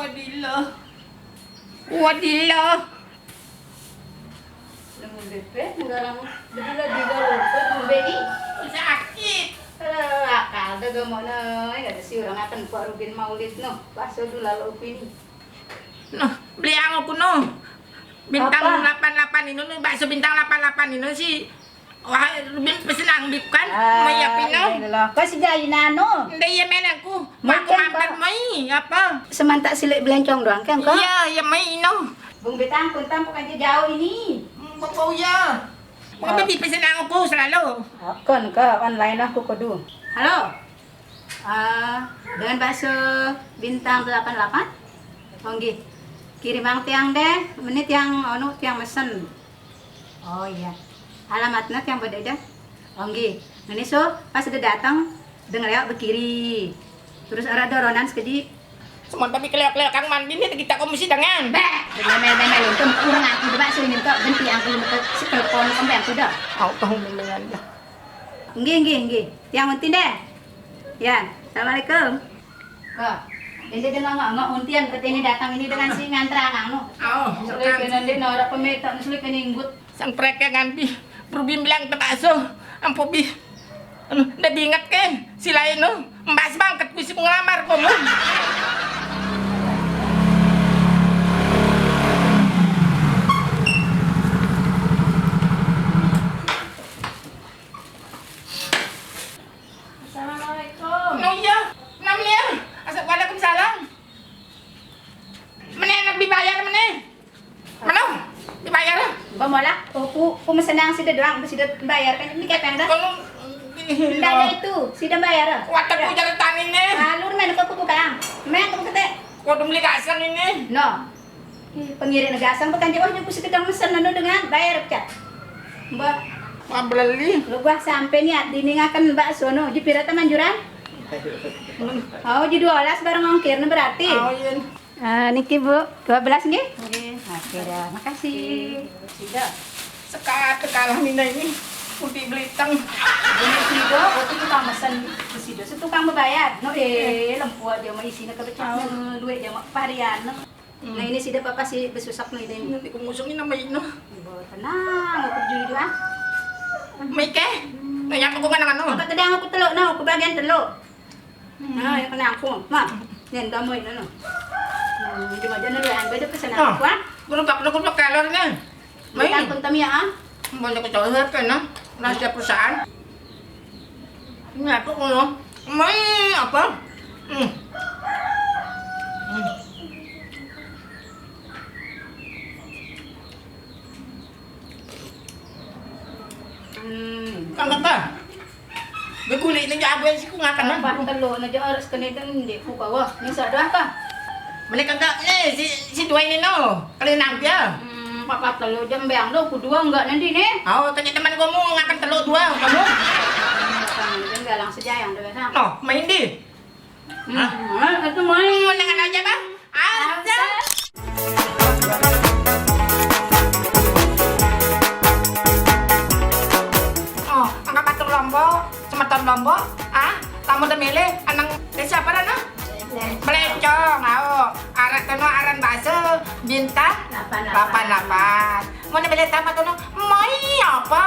Wadillah. Wadillah. Dengan BP, negara rumput, membeli. Sakit. Akal dah gimana? Ada si orang akan buat Rubin Maulid no. Pasal dulu lalu opini. Noh, beli aku no. Bintang Apa? 88 ini nih, bakso bintang 88 ini sih. Wah, Rubin pesenang bikan. Ah, Mai apa no? kau si jaya nano. Ndak ya men aku. Mai Aku kan, mampir Pak? mai apa? Semantak silik belencong doang kan kau? Iya, ya mai no. Bung Betang pun tampuk aja jauh ini. Bapak ya. Kau beli pesenang aku selalu. Kon ke online aku kudu. Halo. Dengan bakso bintang 88. Onggi. Kirim ang tiang deh. Menit yang tiang mesen. Oh iya. Alamatnya tiang beda. Onggi. Ini so pas udah datang dengar ya berkiri. Terus ada doronan sekedi. Semua tapi kelihatan kang mandi nih kita komisi dengan. Dengan mel-mel itu kurang aku udah bakso ini kok ganti aku ke telepon sampai aku dah. Aku tahu dengan dah. Nggih. Yang penting deh. Ya, assalamualaikum. Kok, ini dengan nggak untian ketini datang ini dengan si ngantra nganu. Oh, Sulit nanti norak pemetak sulit keninggut. sang preke ganti. Rubin bilang terpaksa. Ampo bi. Udah diingat kan? Si lain no. Mbak bangket bisa ngelamar kamu. Assalamualaikum. No iya, namanya. Waalaikumsalam. Mana nak dibayar mana? Mana? Dibayar? Bamola, aku mesenang si doang, si bayar kan ini kayak pengda. Kalau Tidak ada itu, si bayar. watak ku jalan tani ini. Alur men aku tukang. Men aku kete. Kau udah beli gasang ini. No. Pengirim gasang bukan jawabnya aku sedang mesen dengan bayar cat. Mbak, Mau beli? lu gua sampai niat diningakan bakso no, di pirata manjuran. Oh, di 12 bareng ongkir berarti. Oh iya. Niki Bu, 12 nggih? Nggih. Oke dah, makasih. Sudah. Sekat kalah Nina ini. Putih Belitung. Ini sido, waktu itu tukang mesen ke sido, tukang membayar. No lempu aja mau isinya kebecak duit aja mau varian. Nah ini sido papa sih besusak nih ini. Nanti ku musungin nama ino. Ibu tenang, aku jujur dulu ah. Mike, nanya aku kan ano? Aku tadi aku teluk, no, aku bagian teluk. Nah, yang kena aku, mak. Yan damoy na no. Hindi mo dyan naluan, pwede pa sa Oh. naku ah. Gulog-gulog kalor niya. May. May pun tamiya ah. Banyak kecohet kan, no? Rahasia perusahaan. Ini aku no. May apa? Ang kata. Beguli na jaboy si kung akan na. Apa teluk na dyan oras kanito hindi ko kawa. Misa doon ka. Balik agak si Dwayne ini no. Kali nampia. Papa teluk dyan bayang do, kedua enggak nanti nih. Oh, tanya teman kamu ngakan telur dua kamu. Dyan galang sa jayang doon na. Oh, main di. Ito mo ay. Menangan aja bang. Aja. Oh, angkat patung lombok, sematan lombok. Tamu demile, anang desa apa na? Melencong, aran kono aran bakso bintang 88. Mau nabili tamat kono, mai apa?